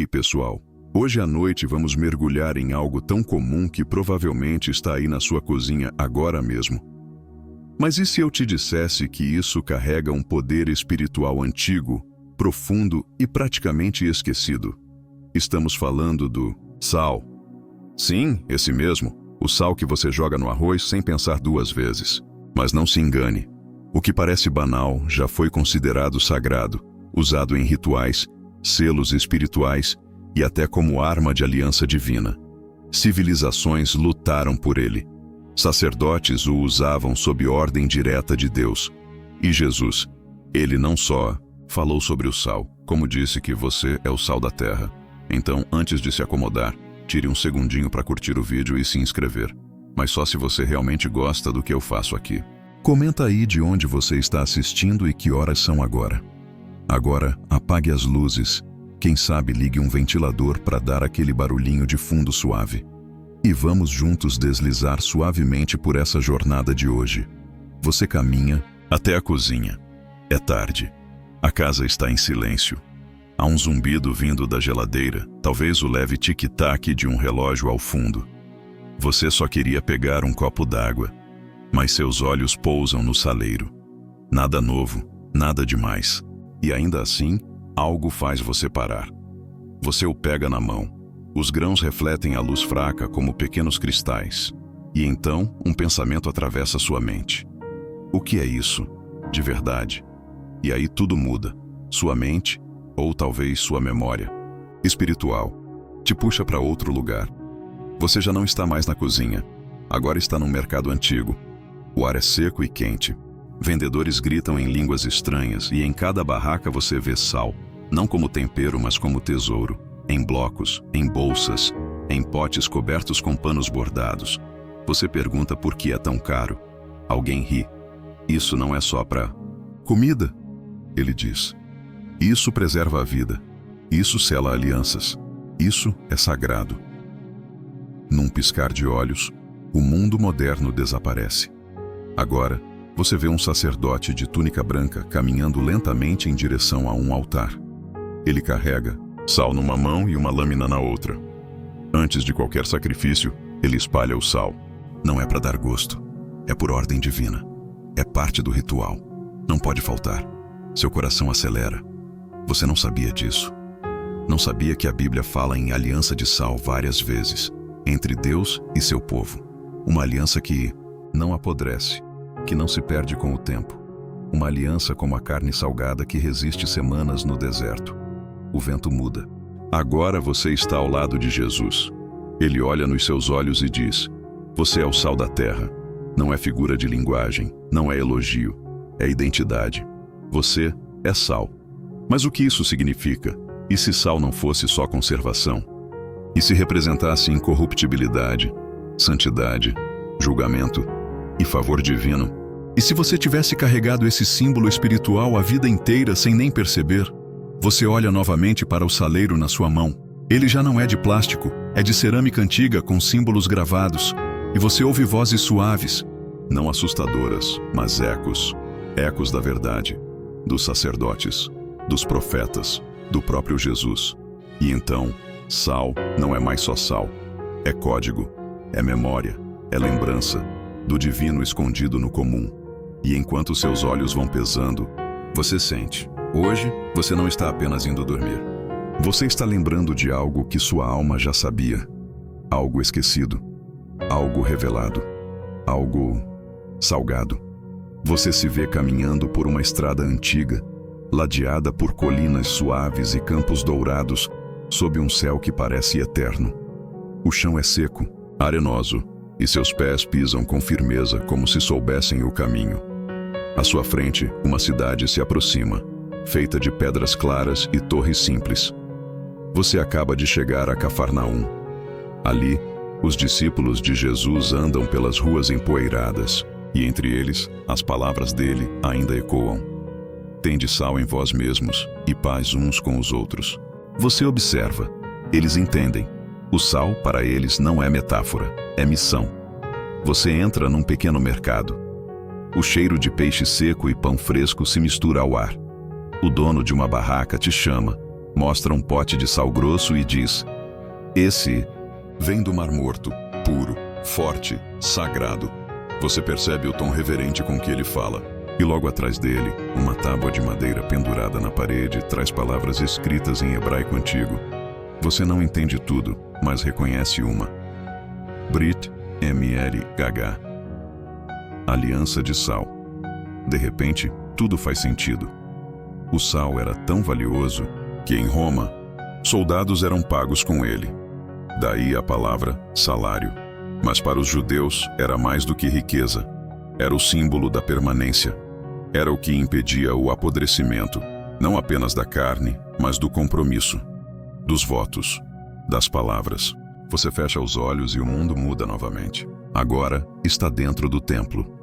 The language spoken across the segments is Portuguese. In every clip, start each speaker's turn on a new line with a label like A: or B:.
A: Ei, pessoal! Hoje à noite vamos mergulhar em algo tão comum que provavelmente está aí na sua cozinha agora mesmo. Mas e se eu te dissesse que isso carrega um poder espiritual antigo, profundo e praticamente esquecido? Estamos falando do sal. Sim, esse mesmo, o sal que você joga no arroz sem pensar duas vezes. Mas não se engane, o que parece banal já foi considerado sagrado, usado em rituais, selos espirituais e até como arma de aliança divina. Civilizações lutaram por ele. Sacerdotes o usavam sob ordem direta de Deus. E Jesus, ele não só falou sobre o sal, como disse que você é o sal da terra. Então, antes de se acomodar, tire um segundinho para curtir o vídeo e se inscrever. Mas só se você realmente gosta do que eu faço aqui. Comenta aí de onde você está assistindo e que horas são agora. Agora, apague as luzes. Quem sabe ligue um ventilador para dar aquele barulhinho de fundo suave. E vamos juntos deslizar suavemente por essa jornada de hoje. Você caminha até a cozinha. É tarde. A casa está em silêncio. Há um zumbido vindo da geladeira, talvez o leve tic-tac de um relógio ao fundo. Você só queria pegar um copo d'água, mas seus olhos pousam no saleiro. Nada novo, nada demais. E ainda assim, algo faz você parar. Você o pega na mão. Os grãos refletem a luz fraca como pequenos cristais. E então, um pensamento atravessa sua mente. O que é isso, de verdade? E aí tudo muda. Sua mente, ou talvez sua memória espiritual, te puxa para outro lugar. Você já não está mais na cozinha. Agora está num mercado antigo. O ar é seco e quente. Vendedores gritam em línguas estranhas e em cada barraca você vê sal, não como tempero, mas como tesouro, em blocos, em bolsas, em potes cobertos com panos bordados. Você pergunta por que é tão caro. Alguém ri. Isso não é só para comida, ele diz. Isso preserva a vida. Isso sela alianças. Isso é sagrado. Num piscar de olhos, o mundo moderno desaparece. Agora, você vê um sacerdote de túnica branca caminhando lentamente em direção a um altar. Ele carrega sal numa mão e uma lâmina na outra. Antes de qualquer sacrifício, ele espalha o sal. Não é para dar gosto, é por ordem divina. É parte do ritual. Não pode faltar. Seu coração acelera. Você não sabia disso. Não sabia que a Bíblia fala em aliança de sal várias vezes, entre Deus e seu povo. Uma aliança que não apodrece, que não se perde com o tempo. Uma aliança como a carne salgada que resiste semanas no deserto. O vento muda. Agora você está ao lado de Jesus. Ele olha nos seus olhos e diz: você é o sal da terra. Não é figura de linguagem, não é elogio, é identidade. Você é sal. Mas o que isso significa? E se sal não fosse só conservação? E se representasse incorruptibilidade, santidade, julgamento e favor divino? E se você tivesse carregado esse símbolo espiritual a vida inteira sem nem perceber? Você olha novamente para o saleiro na sua mão. Ele já não é de plástico, é de cerâmica antiga com símbolos gravados. E você ouve vozes suaves, não assustadoras, mas ecos. Ecos da verdade, dos sacerdotes, dos profetas, do próprio Jesus. E então, sal não é mais só sal. É código, é memória, é lembrança do divino escondido no comum. E enquanto seus olhos vão pesando, você sente. Hoje, você não está apenas indo dormir. Você está lembrando de algo que sua alma já sabia. Algo esquecido. Algo revelado. Algo salgado. Você se vê caminhando por uma estrada antiga, ladeada por colinas suaves e campos dourados, sob um céu que parece eterno. O chão é seco, arenoso, e seus pés pisam com firmeza como se soubessem o caminho. À sua frente, uma cidade se aproxima, feita de pedras claras e torres simples. Você acaba de chegar a Cafarnaum. Ali, os discípulos de Jesus andam pelas ruas empoeiradas, e entre eles, as palavras dele ainda ecoam. Tende sal em vós mesmos, e paz uns com os outros. Você observa, eles entendem. O sal, para eles, não é metáfora, é missão. Você entra num pequeno mercado. O cheiro de peixe seco e pão fresco se mistura ao ar. O dono de uma barraca te chama. mostra um pote de sal grosso e diz: esse vem do Mar Morto, puro, forte, sagrado. Você percebe o tom reverente com que ele fala. E logo atrás dele, uma tábua de madeira pendurada na parede traz palavras escritas em hebraico antigo. Você não entende tudo, mas reconhece uma. Brit Milgah. Aliança de sal. De repente, tudo faz sentido. O sal era tão valioso que em Roma, soldados eram pagos com ele. Daí a palavra salário. Mas para os judeus era mais do que riqueza. Era o símbolo da permanência. Era o que impedia o apodrecimento, não apenas da carne, mas do compromisso, dos votos, das palavras. Você fecha os olhos e o mundo muda novamente. Agora está dentro do templo.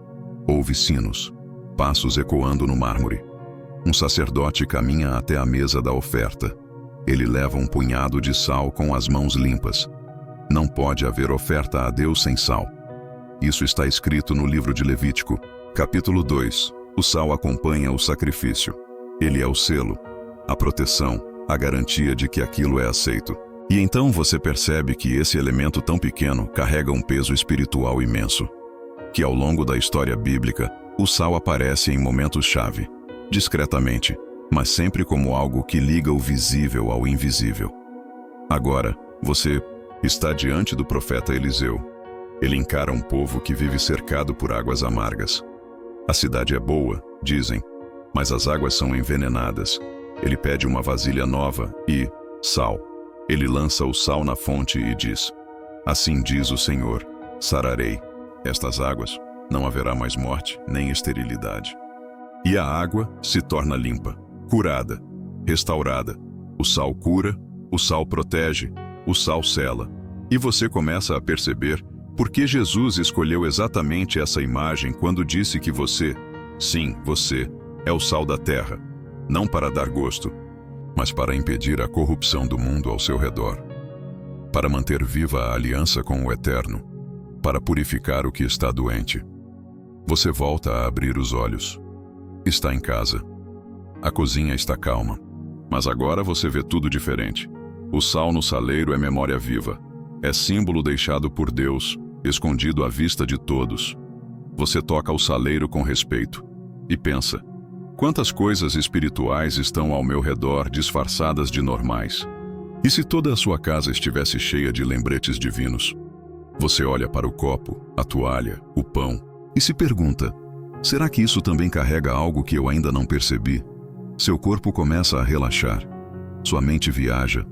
A: Ouve sinos, passos ecoando no mármore. Um sacerdote caminha até a mesa da oferta. Ele leva um punhado de sal com as mãos limpas. Não pode haver oferta a Deus sem sal. Isso está escrito no livro de Levítico, capítulo 2. O sal acompanha o sacrifício. Ele é o selo, a proteção, a garantia de que aquilo é aceito. E então você percebe que esse elemento tão pequeno carrega um peso espiritual imenso. Que ao longo da história bíblica, o sal aparece em momentos-chave, discretamente, mas sempre como algo que liga o visível ao invisível. Agora, você está diante do profeta Eliseu. Ele encara um povo que vive cercado por águas amargas. A cidade é boa, dizem, mas as águas são envenenadas. Ele pede uma vasilha nova e sal. Ele lança o sal na fonte e diz: assim diz o Senhor, sararei estas águas, não haverá mais morte nem esterilidade. E a água se torna limpa, curada, restaurada. O sal cura, o sal protege, o sal sela. E você começa a perceber por que Jesus escolheu exatamente essa imagem quando disse que você, sim, você, é o sal da terra, não para dar gosto, mas para impedir a corrupção do mundo ao seu redor, para manter viva a aliança com o Eterno, para purificar o que está doente. Você volta a abrir os olhos. Está em casa. A cozinha está calma, mas agora você vê tudo diferente. O sal no saleiro é memória viva. É símbolo deixado por Deus, escondido à vista de todos. Você toca o saleiro com respeito e pensa: quantas coisas espirituais estão ao meu redor disfarçadas de normais? E se toda a sua casa estivesse cheia de lembretes divinos? Você olha para o copo, a toalha, o pão e se pergunta: será que isso também carrega algo que eu ainda não percebi? Seu corpo começa a relaxar. Sua mente viaja.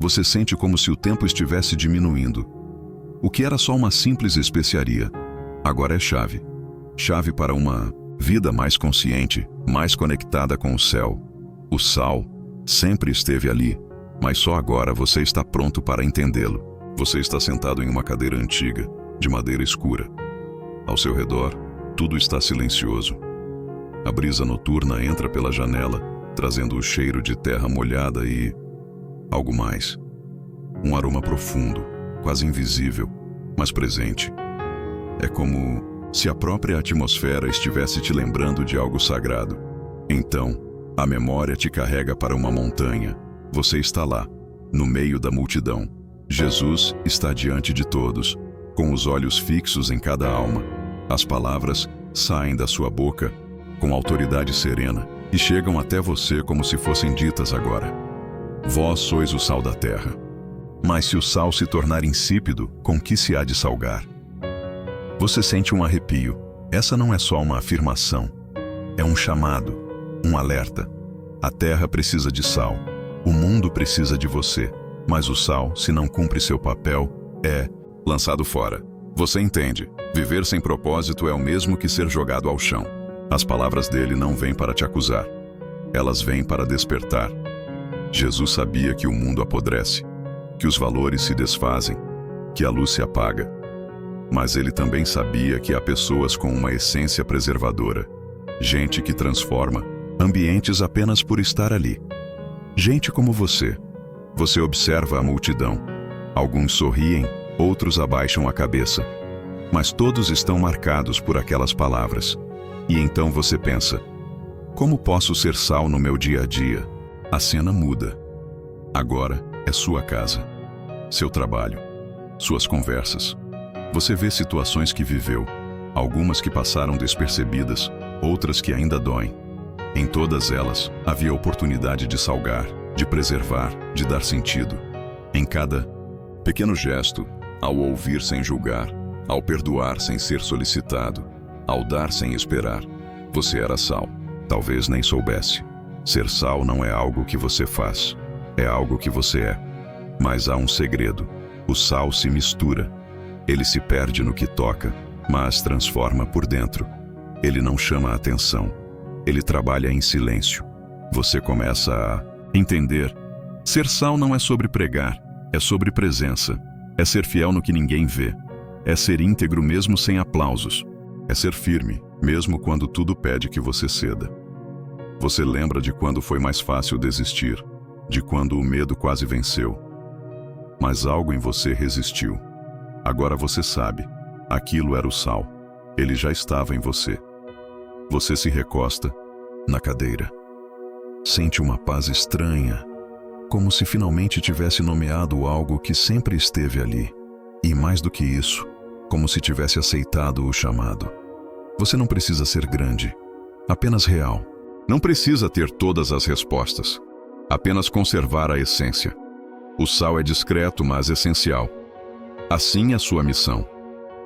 A: Você sente como se o tempo estivesse diminuindo. O que era só uma simples especiaria, agora é chave. Chave para uma vida mais consciente, mais conectada com o céu. O sal sempre esteve ali, mas só agora você está pronto para entendê-lo. Você está sentado em uma cadeira antiga, de madeira escura. Ao seu redor, tudo está silencioso. A brisa noturna entra pela janela, trazendo o cheiro de terra molhada e algo mais. Um aroma profundo, quase invisível, mas presente. É como se a própria atmosfera estivesse te lembrando de algo sagrado. Então, a memória te carrega para uma montanha. Você está lá, no meio da multidão. Jesus está diante de todos, com os olhos fixos em cada alma. As palavras saem da sua boca com autoridade serena e chegam até você como se fossem ditas agora. Vós sois o sal da terra. Mas se o sal se tornar insípido, com que se há de salgar? Você sente um arrepio. Essa não é só uma afirmação. É um chamado, um alerta. A terra precisa de sal. O mundo precisa de você. Mas o sal, se não cumpre seu papel, é lançado fora. Você entende? Viver sem propósito é o mesmo que ser jogado ao chão. As palavras dele não vêm para te acusar. Elas vêm para despertar. Jesus sabia que o mundo apodrece, que os valores se desfazem, que a luz se apaga. Mas ele também sabia que há pessoas com uma essência preservadora, gente que transforma ambientes apenas por estar ali. Gente como você. Você observa a multidão. Alguns sorriem, outros abaixam a cabeça. Mas todos estão marcados por aquelas palavras. E então você pensa: como posso ser sal no meu dia a dia? A cena muda. Agora é sua casa, seu trabalho, suas conversas. Você vê situações que viveu, algumas que passaram despercebidas, outras que ainda doem. Em todas elas, havia oportunidade de salgar, de preservar, de dar sentido. Em cada pequeno gesto, ao ouvir sem julgar, ao perdoar sem ser solicitado, ao dar sem esperar, você era sal. Talvez nem soubesse. Ser sal não é algo que você faz, é algo que você é. Mas há um segredo. O sal se mistura. Ele se perde no que toca, mas transforma por dentro. Ele não chama a atenção. Ele trabalha em silêncio. Você começa a entender. Ser sal não é sobre pregar, é sobre presença. É ser fiel no que ninguém vê. É ser íntegro mesmo sem aplausos. É ser firme, mesmo quando tudo pede que você ceda. Você lembra de quando foi mais fácil desistir, de quando o medo quase venceu. Mas algo em você resistiu. Agora você sabe, aquilo era o sal. Ele já estava em você. Você se recosta na cadeira. Sente uma paz estranha, como se finalmente tivesse nomeado algo que sempre esteve ali. E mais do que isso, como se tivesse aceitado o chamado. Você não precisa ser grande, apenas real. Não precisa ter todas as respostas, apenas conservar a essência. O sal é discreto, mas essencial. Assim é sua missão.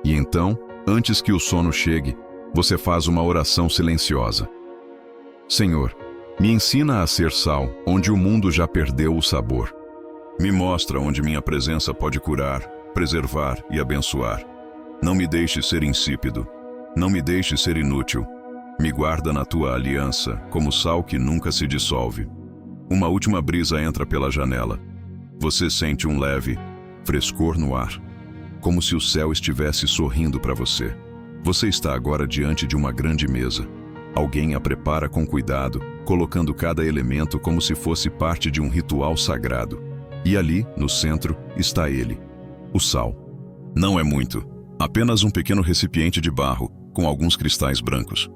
A: E então, antes que o sono chegue, você faz uma oração silenciosa. Senhor, me ensina a ser sal, onde o mundo já perdeu o sabor. Me mostra onde minha presença pode curar, preservar e abençoar. Não me deixe ser insípido. Não me deixe ser inútil. Me guarda na tua aliança, como sal que nunca se dissolve. Uma última brisa entra pela janela. Você sente um leve frescor no ar, como se o céu estivesse sorrindo para você. Você está agora diante de uma grande mesa. Alguém a prepara com cuidado, colocando cada elemento como se fosse parte de um ritual sagrado. E ali, no centro, está ele, o sal. Não é muito, apenas um pequeno recipiente de barro, com alguns cristais brancos.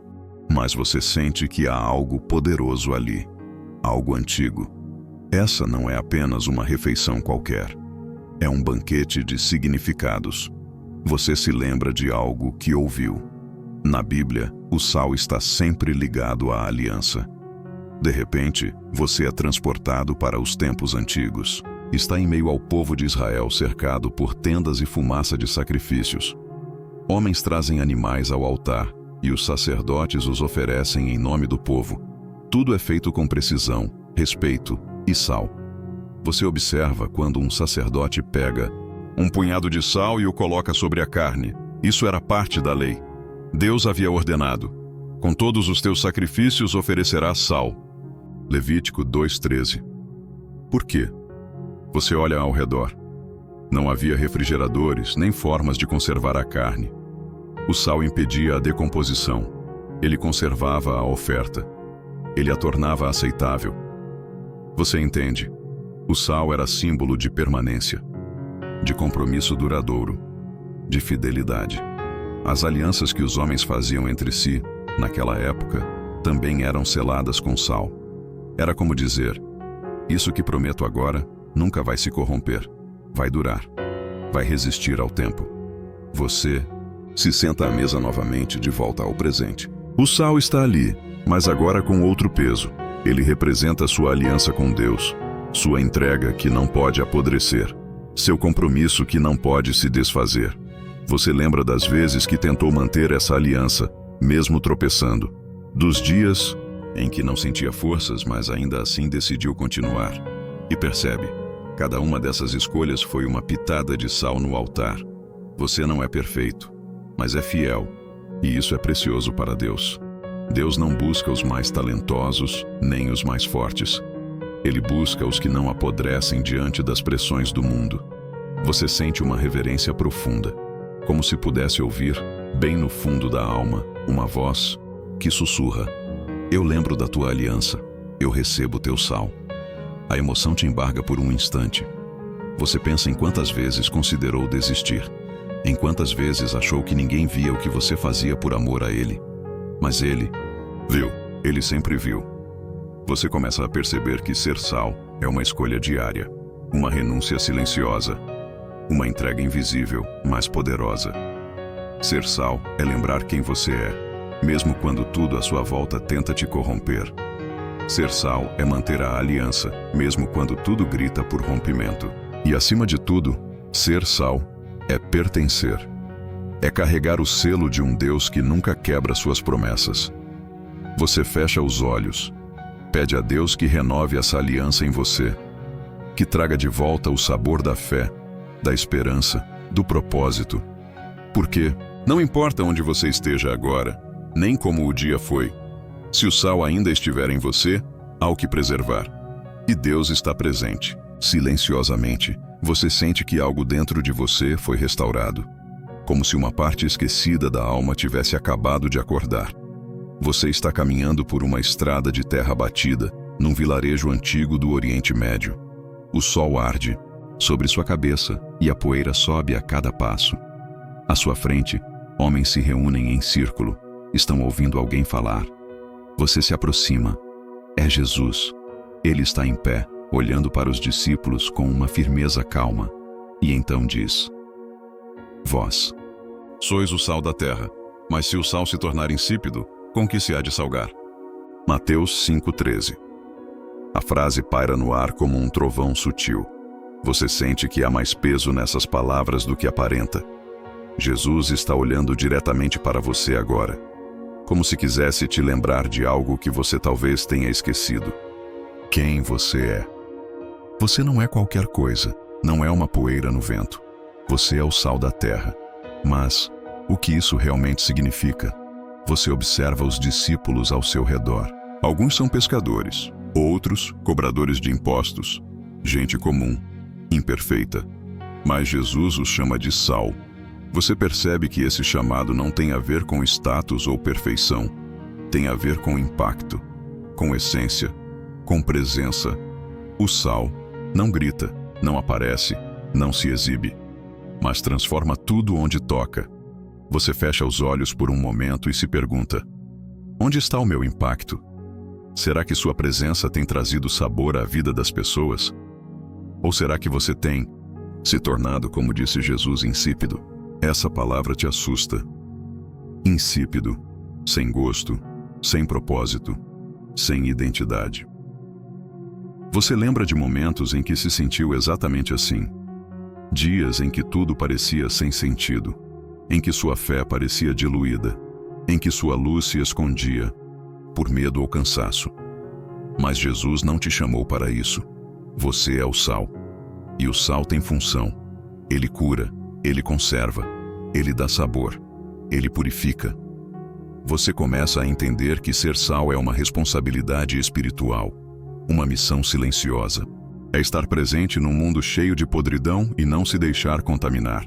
A: Mas você sente que há algo poderoso ali, algo antigo. Essa não é apenas uma refeição qualquer. É um banquete de significados. Você se lembra de algo que ouviu. Na Bíblia, o sal está sempre ligado à aliança. De repente, você é transportado para os tempos antigos. Está em meio ao povo de Israel cercado por tendas e fumaça de sacrifícios. Homens trazem animais ao altar e os sacerdotes os oferecem em nome do povo. Tudo é feito com precisão, respeito e sal. Você observa quando um sacerdote pega um punhado de sal e o coloca sobre a carne. Isso era parte da lei. Deus havia ordenado: com todos os teus sacrifícios oferecerás sal. Levítico 2:13. Por quê? Você olha ao redor. Não havia refrigeradores, nem formas de conservar a carne. O sal impedia a decomposição. Ele conservava a oferta. Ele a tornava aceitável. Você entende? O sal era símbolo de permanência, de compromisso duradouro, de fidelidade. As alianças que os homens faziam entre si, naquela época, também eram seladas com sal. Era como dizer: isso que prometo agora nunca vai se corromper, vai durar, vai resistir ao tempo. Você se senta à mesa novamente, de volta ao presente. O sal está ali, mas agora com outro peso. Ele representa sua aliança com Deus, sua entrega que não pode apodrecer, seu compromisso que não pode se desfazer. Você lembra das vezes que tentou manter essa aliança, mesmo tropeçando, dos dias em que não sentia forças, mas ainda assim decidiu continuar. E percebe, cada uma dessas escolhas foi uma pitada de sal no altar. Você não é perfeito, mas é fiel, e isso é precioso para Deus. Deus não busca os mais talentosos, nem os mais fortes. Ele busca os que não apodrecem diante das pressões do mundo. Você sente uma reverência profunda, como se pudesse ouvir, bem no fundo da alma, uma voz que sussurra: eu lembro da tua aliança, eu recebo teu sal. A emoção te embarga por um instante. Você pensa em quantas vezes considerou desistir, em quantas vezes achou que ninguém via o que você fazia por amor a ele. Mas ele viu, ele sempre viu. Você começa a perceber que ser sal é uma escolha diária, uma renúncia silenciosa, uma entrega invisível, mas poderosa. Ser sal é lembrar quem você é, mesmo quando tudo à sua volta tenta te corromper. Ser sal é manter a aliança, mesmo quando tudo grita por rompimento. E acima de tudo, ser sal é pertencer. É carregar o selo de um Deus que nunca quebra suas promessas. Você fecha os olhos, pede a Deus que renove essa aliança em você, que traga de volta o sabor da fé, da esperança, do propósito. Porque não importa onde você esteja agora, nem como o dia foi, se o sal ainda estiver em você, há o que preservar. E Deus está presente. Silenciosamente, você sente que algo dentro de você foi restaurado, como se uma parte esquecida da alma tivesse acabado de acordar. Você está caminhando por uma estrada de terra batida, num vilarejo antigo do Oriente Médio. O sol arde sobre sua cabeça e a poeira sobe a cada passo. À sua frente, homens se reúnem em círculo, estão ouvindo alguém falar. Você se aproxima. É Jesus. Ele está em pé, olhando para os discípulos com uma firmeza calma, e então diz: Vós sois o sal da terra, mas se o sal se tornar insípido, com que se há de salgar? Mateus 5,13. A frase paira no ar como um trovão sutil. Você sente que há mais peso nessas palavras do que aparenta. Jesus está olhando diretamente para você agora, como se quisesse te lembrar de algo que você talvez tenha esquecido. Quem você é. Você não é qualquer coisa, não é uma poeira no vento. Você é o sal da terra. Mas o que isso realmente significa? Você observa os discípulos ao seu redor. Alguns são pescadores, outros cobradores de impostos, gente comum, imperfeita. Mas Jesus os chama de sal. Você percebe que esse chamado não tem a ver com status ou perfeição. Tem a ver com impacto, com essência, com presença. O sal não grita, não aparece, não se exibe, mas transforma tudo onde toca. Você fecha os olhos por um momento e se pergunta: onde está o meu impacto? Será que sua presença tem trazido sabor à vida das pessoas? Ou será que você tem se tornado, como disse Jesus, insípido? Essa palavra te assusta. Insípido, sem gosto, sem propósito, sem identidade. Você lembra de momentos em que se sentiu exatamente assim? Dias em que tudo parecia sem sentido, em que sua fé parecia diluída, em que sua luz se escondia, por medo ou cansaço. Mas Jesus não te chamou para isso. Você é o sal. E o sal tem função. Ele cura, ele conserva, ele dá sabor, ele purifica. Você começa a entender que ser sal é uma responsabilidade espiritual, uma missão silenciosa. É estar presente num mundo cheio de podridão e não se deixar contaminar.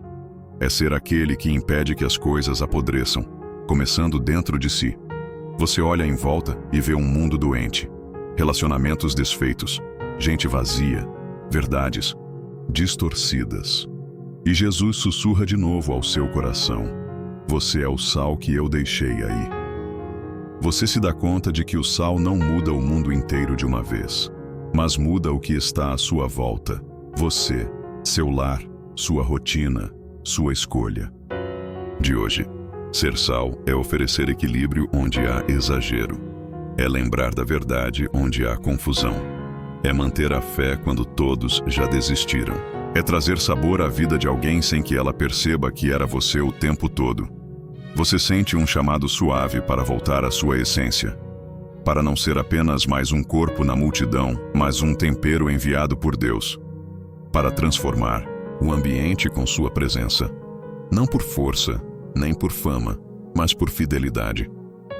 A: É ser aquele que impede que as coisas apodreçam, começando dentro de si. Você olha em volta e vê um mundo doente, relacionamentos desfeitos, gente vazia, verdades distorcidas. E Jesus sussurra de novo ao seu coração: você é o sal que eu deixei aí. Você se dá conta de que o sal não muda o mundo inteiro de uma vez, mas muda o que está à sua volta. Você, seu lar, sua rotina, sua escolha. De hoje, ser sal é oferecer equilíbrio onde há exagero. É lembrar da verdade onde há confusão. É manter a fé quando todos já desistiram. É trazer sabor à vida de alguém sem que ela perceba que era você o tempo todo. Você sente um chamado suave para voltar à sua essência. Para não ser apenas mais um corpo na multidão, mas um tempero enviado por Deus. Para transformar o ambiente com sua presença. Não por força, nem por fama, mas por fidelidade.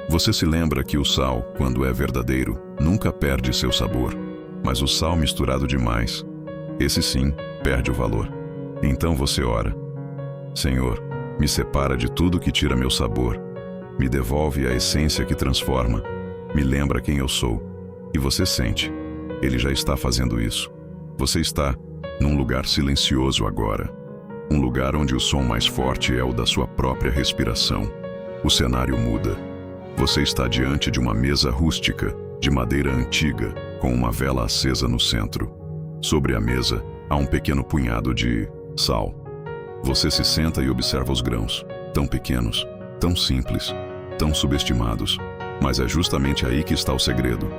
A: Você se lembra que o sal, quando é verdadeiro, nunca perde seu sabor. Mas o sal misturado demais, esse sim, perde o valor. Então você ora: Senhor, me separa de tudo que tira meu sabor. Me devolve a essência que transforma. Me lembra quem eu sou. E você sente. Ele já está fazendo isso. Você está num lugar silencioso agora. Um lugar onde o som mais forte é o da sua própria respiração. O cenário muda. Você está diante de uma mesa rústica, de madeira antiga, com uma vela acesa no centro. Sobre a mesa, há um pequeno punhado de sal. Você se senta e observa os grãos, tão pequenos, tão simples, tão subestimados. Mas é justamente aí que está o segredo.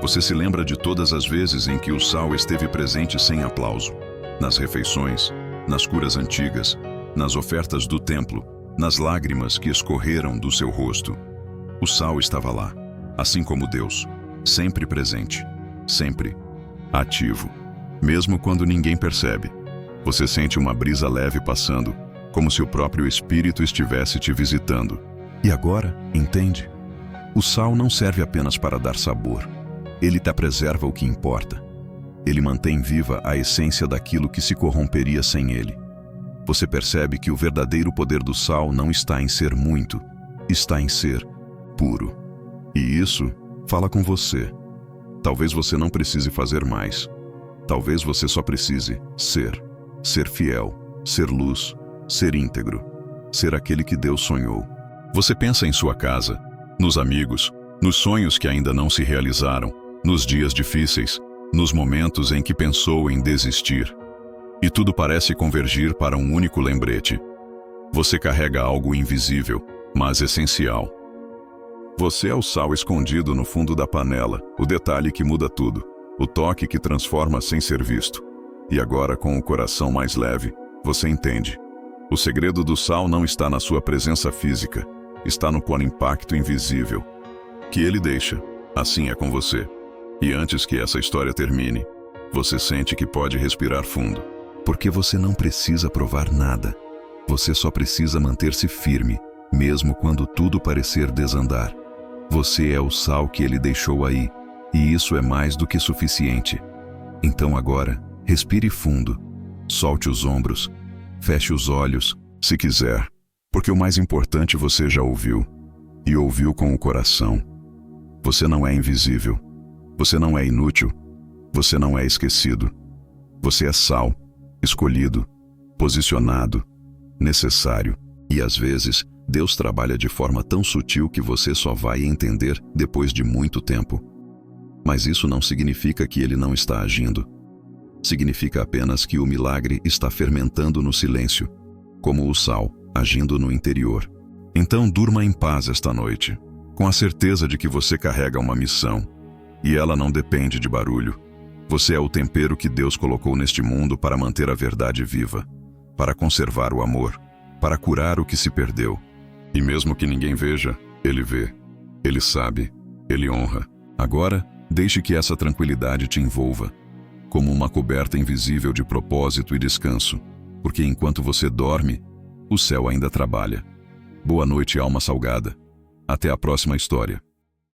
A: Você se lembra de todas as vezes em que o sal esteve presente sem aplauso. Nas refeições, nas curas antigas, nas ofertas do templo, nas lágrimas que escorreram do seu rosto. O sal estava lá, assim como Deus, sempre presente, sempre ativo. Mesmo quando ninguém percebe, você sente uma brisa leve passando, como se o próprio Espírito estivesse te visitando. E agora, entende? O sal não serve apenas para dar sabor. Ele te preserva o que importa. Ele mantém viva a essência daquilo que se corromperia sem ele. Você percebe que o verdadeiro poder do sal não está em ser muito, está em ser puro. E isso fala com você. Talvez você não precise fazer mais. Talvez você só precise ser fiel, ser luz, ser íntegro, ser aquele que Deus sonhou. Você pensa em sua casa, nos amigos, nos sonhos que ainda não se realizaram, nos dias difíceis, nos momentos em que pensou em desistir. E tudo parece convergir para um único lembrete. Você carrega algo invisível, mas essencial. Você é o sal escondido no fundo da panela, o detalhe que muda tudo, o toque que transforma sem ser visto. E agora, com o coração mais leve, você entende. O segredo do sal não está na sua presença física, está no impacto invisível que ele deixa. Assim é com você. E antes que essa história termine, você sente que pode respirar fundo. Porque você não precisa provar nada. Você só precisa manter-se firme, mesmo quando tudo parecer desandar. Você é o sal que ele deixou aí, e isso é mais do que suficiente. Então agora, respire fundo, solte os ombros, feche os olhos, se quiser, porque o mais importante você já ouviu, e ouviu com o coração. Você não é invisível, você não é inútil, você não é esquecido. Você é sal, escolhido, posicionado, necessário. E às vezes, Deus trabalha de forma tão sutil que você só vai entender depois de muito tempo. Mas isso não significa que ele não está agindo. Significa apenas que o milagre está fermentando no silêncio, como o sal, agindo no interior. Então durma em paz esta noite, com a certeza de que você carrega uma missão, e ela não depende de barulho. Você é o tempero que Deus colocou neste mundo para manter a verdade viva, para conservar o amor, para curar o que se perdeu. E mesmo que ninguém veja, Ele vê, Ele sabe, Ele honra. Agora, deixe que essa tranquilidade te envolva, como uma coberta invisível de propósito e descanso, porque enquanto você dorme, o céu ainda trabalha. Boa noite, alma salgada. Até a próxima história.